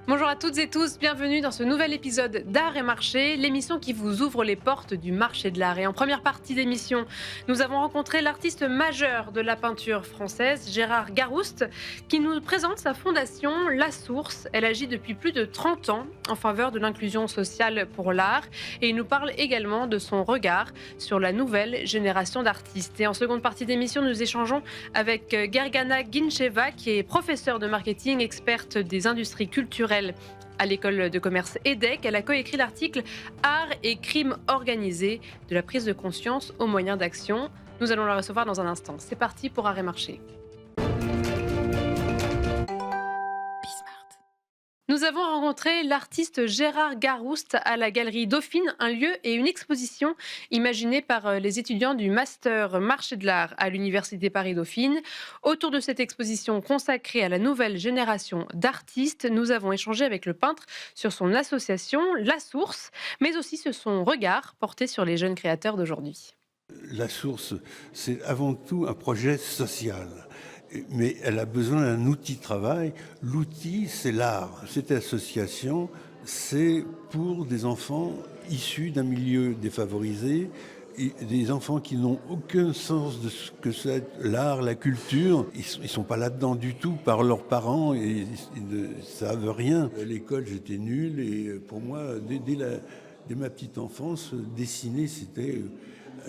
Bonjour à toutes et tous, bienvenue dans ce nouvel épisode d'Art et Marché, l'émission qui vous ouvre les portes du marché de l'art. Et en première partie d'émission, nous avons rencontré l'artiste majeur de la peinture française, Gérard Garouste, qui nous présente sa fondation La Source. Elle agit depuis plus de 30 ans en faveur de l'inclusion sociale pour l'art et il nous parle également de son regard sur la nouvelle génération d'artistes. Et en seconde partie d'émission, nous échangeons avec Gergana Gincheva, qui est professeure de marketing, experte des industries culturelles à l'école de commerce EDEC. Elle a coécrit l'article Art et crime organisé, de la prise de conscience aux moyens d'action. Nous allons la recevoir dans un instant. C'est parti pour Art et Marché. Nous avons rencontré l'artiste Gérard Garouste à la Galerie Dauphine, un lieu et une exposition imaginés par les étudiants du Master Marché de l'Art à l'Université Paris-Dauphine. Autour de cette exposition consacrée à la nouvelle génération d'artistes, nous avons échangé avec le peintre sur son association La Source, mais aussi sur son regard porté sur les jeunes créateurs d'aujourd'hui. La Source, c'est avant tout un projet social. Mais elle a besoin d'un outil de travail. L'outil, c'est l'art. Cette association, c'est pour des enfants issus d'un milieu défavorisé, et des enfants qui n'ont aucun sens de ce que c'est l'art, la culture. Ils sont pas là-dedans du tout par leurs parents et ils ne savent rien. À l'école, j'étais nul et pour moi, dès ma petite enfance, dessiner, c'était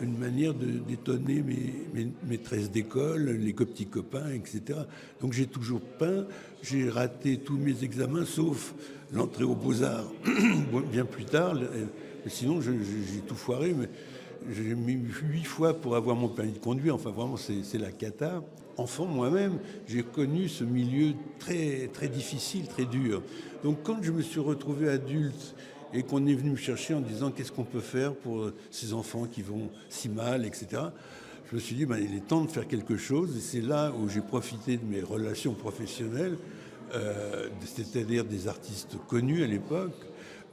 une manière d'étonner mes maîtresses d'école, les petits copains, etc. Donc j'ai toujours peint, j'ai raté tous mes examens, sauf l'entrée aux Beaux-Arts bien plus tard. Sinon, j'ai tout foiré, mais j'ai mis 8 fois pour avoir mon permis de conduire. Enfin, vraiment, c'est la cata. Enfant, moi-même, j'ai connu ce milieu très, très difficile, très dur. Donc quand je me suis retrouvé adulte, et qu'on est venu me chercher en disant qu'est-ce qu'on peut faire pour ces enfants qui vont si mal, etc. Je me suis dit, il est temps de faire quelque chose. Et c'est là où j'ai profité de mes relations professionnelles, c'est-à-dire des artistes connus à l'époque,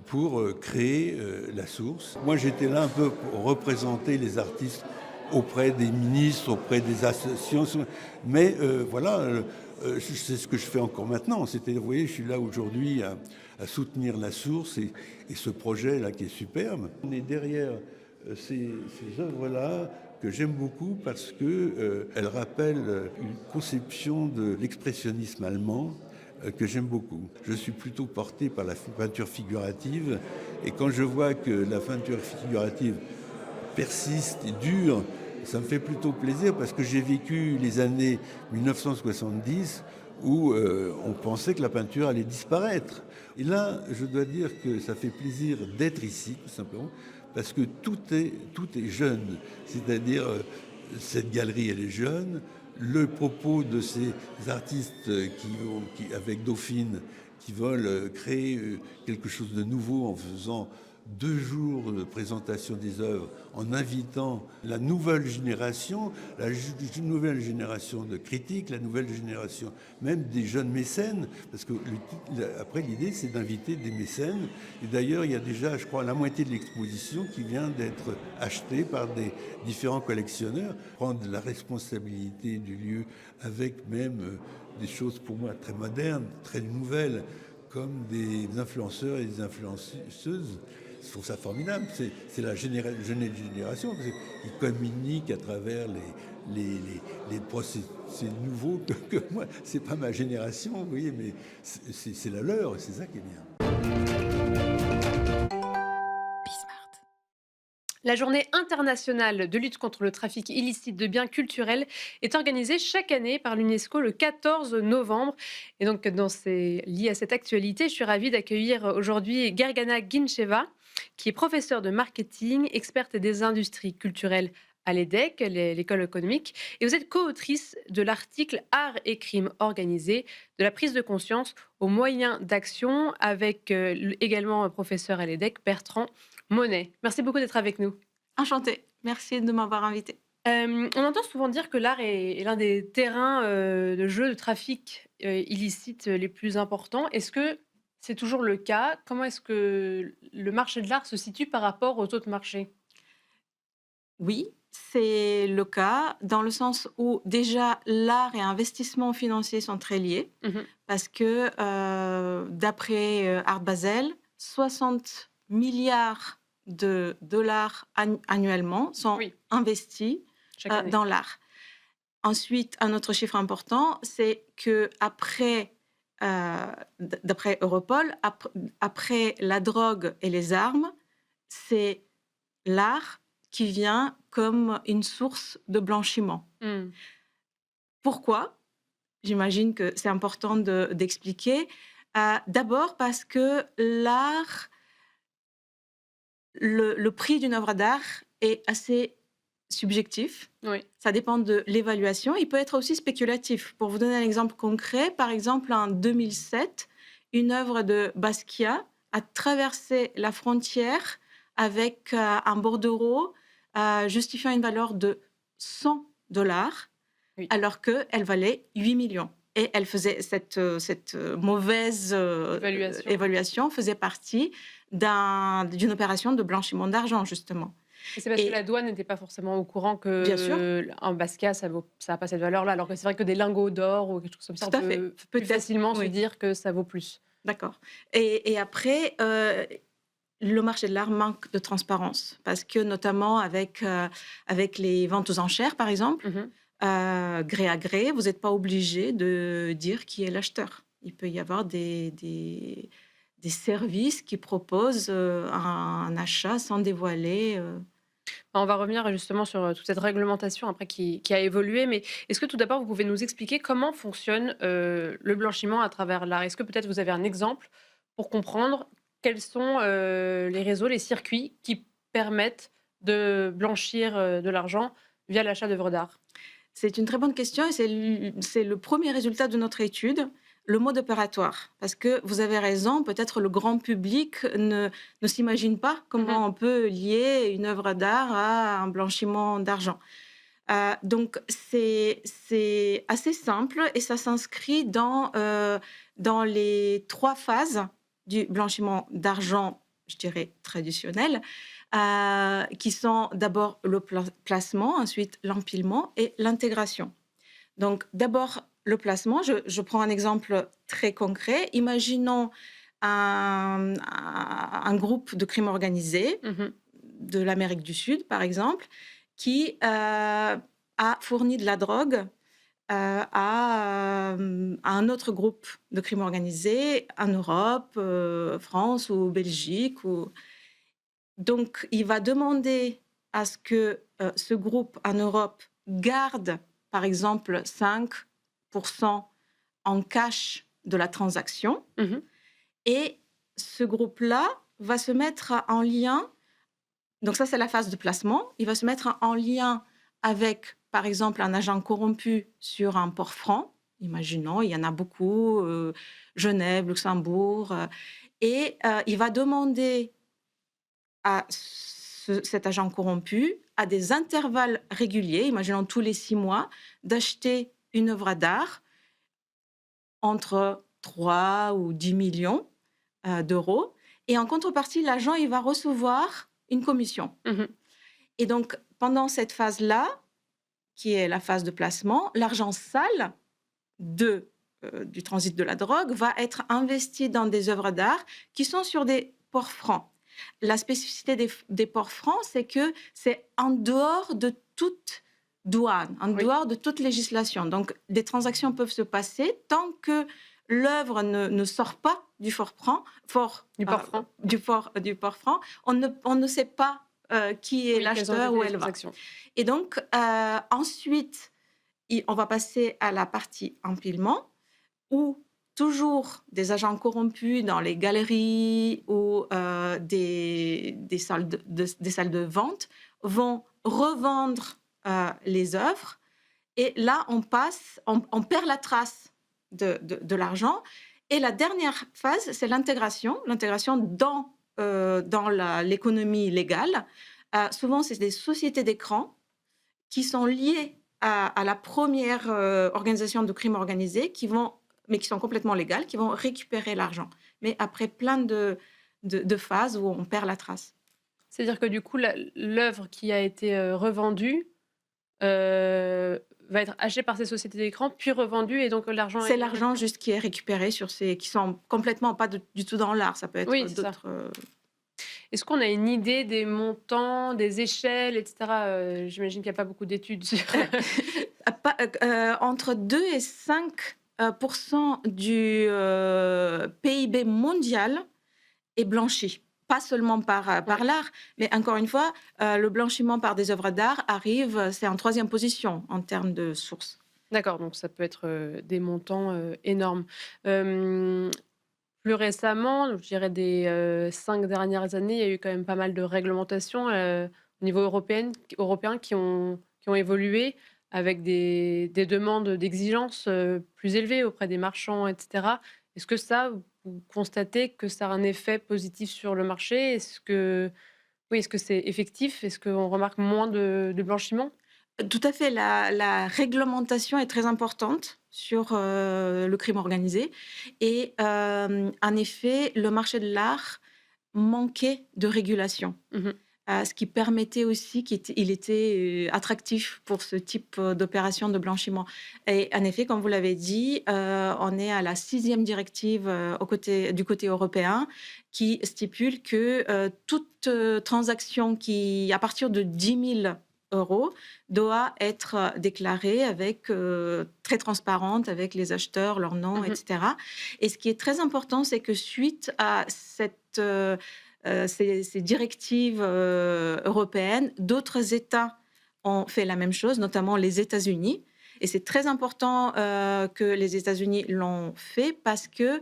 pour créer La Source. Moi, j'étais là un peu pour représenter les artistes auprès des ministres, auprès des associations. Mais c'est ce que je fais encore maintenant. C'est-à-dire, vous voyez, je suis là aujourd'hui à soutenir La Source et ce projet-là qui est superbe. On est derrière ces œuvres-là que j'aime beaucoup parce qu'elles rappellent une conception de l'expressionnisme allemand que j'aime beaucoup. Je suis plutôt porté par la peinture figurative et quand je vois que la peinture figurative persiste et dure, ça me fait plutôt plaisir parce que j'ai vécu les années 1970 où on pensait que la peinture allait disparaître. Et là, je dois dire que ça fait plaisir d'être ici, tout simplement, parce que tout est jeune. C'est-à-dire, cette galerie, elle est jeune. Le propos de ces artistes avec Dauphine, qui veulent créer quelque chose de nouveau en faisant 2 jours de présentation des œuvres, en invitant la nouvelle génération de critiques, la nouvelle génération même des jeunes mécènes, parce que après l'idée c'est d'inviter des mécènes. Et d'ailleurs il y a déjà, je crois, la moitié de l'exposition qui vient d'être achetée par des différents collectionneurs, prendre la responsabilité du lieu avec même des choses pour moi très modernes, très nouvelles, comme des influenceurs et des influenceuses. Je trouve ça formidable. C'est la jeune génération qui communique à travers les procès. C'est nouveau que moi, c'est pas ma génération, vous voyez, mais c'est la leur et c'est ça qui est bien. La journée internationale de lutte contre le trafic illicite de biens culturels est organisée chaque année par l'UNESCO le 14 novembre. Et donc, lié à cette actualité, je suis ravie d'accueillir aujourd'hui Gergana Gincheva, qui est professeure de marketing, experte des industries culturelles à l'EDEC, l'école économique. Et vous êtes co-autrice de l'article Art et crime organisé, de la prise de conscience aux moyens d'action, avec également un professeur à l'EDEC, Bertrand Monet. Merci beaucoup d'être avec nous. Enchantée. Merci de m'avoir invitée. On entend souvent dire que l'art est l'un des terrains de jeu de trafic illicite les plus importants. Est-ce que c'est toujours le cas? Comment est-ce que le marché de l'art se situe par rapport aux autres marchés? Oui, c'est le cas dans le sens où déjà l'art et investissement financier sont très liés Mmh. parce que d'après Art Basel, 60 milliards de dollars annuellement sont Oui, investis chaque année. dans l'art. Ensuite, un autre chiffre important, c'est que d'après Europol, après la drogue et les armes, c'est l'art qui vient comme une source de blanchiment. Mmh. Pourquoi? J'imagine que c'est important d'expliquer. D'abord parce que l'art, le prix d'une œuvre d'art est assez subjectif. Oui. Ça dépend de l'évaluation. Il peut être aussi spéculatif. Pour vous donner un exemple concret, par exemple, en 2007, une œuvre de Basquiat a traversé la frontière avec un bordereau justifiant une valeur de 100 dollars, Oui. alors qu'elle valait 8 millions. Et elle faisait cette mauvaise Évaluation. évaluation faisait partie d'une opération de blanchiment d'argent, justement. Et c'est parce que Et la douane n'était pas forcément au courant bien sûr, que un Basquiat, ça a pas cette valeur-là, alors que c'est vrai que des lingots d'or ou quelque chose comme ça, tout on à fait. peut plus Peut-être, facilement se oui, dire que ça vaut plus. d'accord. Et après, le marché de l'art manque de transparence parce que notamment avec les ventes aux enchères, par exemple, Mmh. gré à gré, vous n'êtes pas obligé de dire qui est l'acheteur. Il peut y avoir des services qui proposent un achat sans dévoiler. On va revenir justement sur, toute cette réglementation après qui a évolué, mais est-ce que tout d'abord vous pouvez nous expliquer comment fonctionne, le blanchiment à travers l'art? Est-ce que peut-être vous avez un exemple pour comprendre quels sont, les réseaux, les circuits qui permettent de blanchir, de l'argent via l'achat d'œuvres d'art? C'est une très bonne question et c'est le premier résultat de notre étude, le mode opératoire. Parce que vous avez raison, peut-être le grand public ne s'imagine pas Mmh. comment on peut lier une œuvre d'art à un blanchiment d'argent. Donc c'est assez simple et ça s'inscrit dans les 3 phases du blanchiment d'argent, je dirais traditionnel, qui sont d'abord le placement, ensuite l'empilement et l'intégration. Donc d'abord le placement, je prends un exemple très concret. Imaginons un groupe de crime organisé Mmh. de l'Amérique du Sud, par exemple, qui a fourni de la drogue à un autre groupe de crime organisé en Europe, France ou Belgique. Donc, il va demander à ce que ce groupe en Europe garde, par exemple, 5% en cash de la transaction. Mmh. Et ce groupe-là va se mettre en lien. Donc ça, c'est la phase de placement. Il va se mettre en lien avec, par exemple, un agent corrompu sur un port franc. Imaginons, il y en a beaucoup, Genève, Luxembourg. Et il va demander à cet agent corrompu, à des intervalles réguliers, imaginons tous les 6 mois, d'acheter une œuvre d'art entre 3 ou 10 millions d'euros. Et en contrepartie, l'agent, il va recevoir une commission. Mmh. Et donc, pendant cette phase-là, qui est la phase de placement, l'argent sale du transit de la drogue va être investi dans des œuvres d'art qui sont sur des ports francs. La spécificité des ports francs, c'est que c'est en dehors de toute douane, en Oui, dehors de toute législation. Donc, des transactions peuvent se passer tant que l'œuvre ne sort pas du fort franc, du port franc. du port franc. On ne sait pas qui est Oui, quelles ont été l'acheteur, où les elle va. transactions? Et donc, ensuite, on va passer à la partie empilement, où toujours des agents corrompus dans les galeries ou des salles de vente vont revendre les œuvres. Et là, on perd la trace de l'argent. Et la dernière phase, c'est l'intégration dans l'économie légale. Souvent, c'est des sociétés d'écran qui sont liées à la première organisation de crime organisé, mais qui sont complètement légales, qui vont récupérer l'argent. Mais après plein de phases où on perd la trace. C'est-à-dire que du coup, l'œuvre qui a été revendue va être achetée par ces sociétés d'écran, puis revendue, et donc l'argent C'est est. l'argent juste qui est récupéré sur ces qui sont complètement pas du tout dans l'art. Ça peut être Oui, c'est ça. d'autres. Est-ce qu'on a une idée des montants, des échelles, etc. J'imagine qu'il n'y a pas beaucoup d'études sur. Entre 2 et 5 du PIB mondial est blanchi. Pas seulement par Ouais. l'art, mais encore une fois, le blanchiment par des œuvres d'art arrive, c'est en troisième position en termes de sources. D'accord, donc ça peut être des montants énormes. Euh, Plus récemment, je dirais des 5 dernières années, il y a eu quand même pas mal de réglementations au niveau européen qui ont évolué avec des demandes d'exigences plus élevées auprès des marchands, etc. Est-ce que ça, vous constatez que ça a un effet positif sur le marché? Oui, est-ce que c'est effectif? Est-ce qu'on remarque moins de blanchiment? Tout à fait, la réglementation est très importante sur, le crime organisé et en effet, le marché de l'art manquait de régulation. Mhm. Ce qui permettait aussi qu'il était, attractif pour ce type, d'opération de blanchiment et en effet, comme vous l'avez dit, on est à la 6e directive, du côté européen qui stipule que, toute, transaction qui à partir de 10 000 € doit être, déclarée avec, très transparente avec les acheteurs, leur nom et Mhm. cetera et ce qui est très important, c'est que suite à ces directives européennes, d'autres États ont fait la même chose, notamment les États-Unis. Et c'est très important que les États-Unis l'ont fait parce que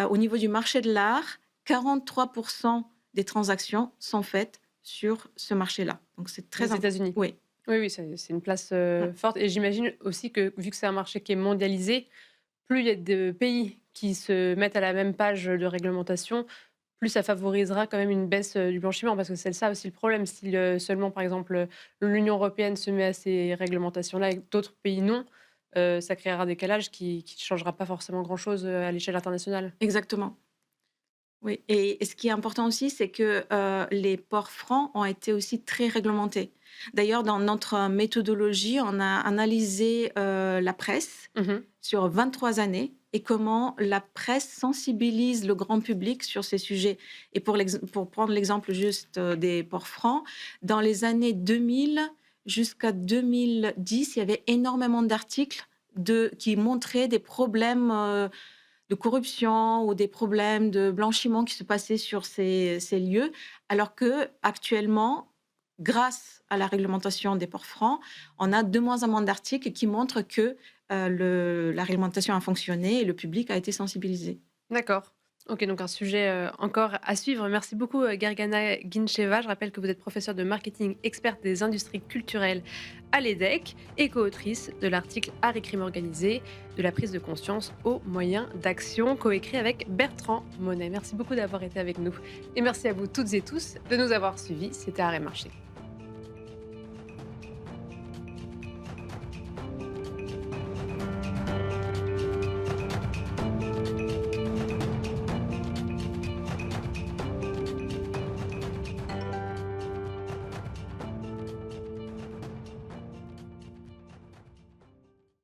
au niveau du marché de l'art, 43% des transactions sont faites sur ce marché-là. Donc c'est très Les important. États-Unis. Oui. Oui, oui, c'est une place Mm. forte. Et j'imagine aussi que, vu que c'est un marché qui est mondialisé, plus il y a de pays qui se mettent à la même page de réglementation, plus ça favorisera quand même une baisse du blanchiment. Parce que c'est ça aussi le problème. Si seulement, par exemple, l'Union européenne se met à ces réglementations-là et que d'autres pays non, ça créera un décalage qui ne changera pas forcément grand-chose à l'échelle internationale. Exactement. Oui et ce qui est important aussi, c'est que, les ports francs ont été aussi très réglementés. D'ailleurs, dans notre méthodologie, on a analysé, la presse Mhm. sur 23 années et comment la presse sensibilise le grand public sur ces sujets et pour prendre l'exemple juste, des ports francs, dans les années 2000 jusqu'à 2010, il y avait énormément d'articles qui montraient des problèmes, de corruption ou des problèmes de blanchiment qui se passaient sur ces lieux, alors que actuellement, grâce à la réglementation des ports francs, on a de moins en moins d'articles qui montrent que la réglementation a fonctionné et le public a été sensibilisé. D'accord. Ok, donc un sujet encore à suivre. Merci beaucoup, Gergana Gincheva. Je rappelle que vous êtes professeure de marketing, experte des industries culturelles à l'EDEC et co-autrice de l'article Art et crime organisé, de la prise de conscience aux moyens d'action, coécrit avec Bertrand Monet. Merci beaucoup d'avoir été avec nous. Et merci à vous toutes et tous de nous avoir suivis. C'était Art et Marché.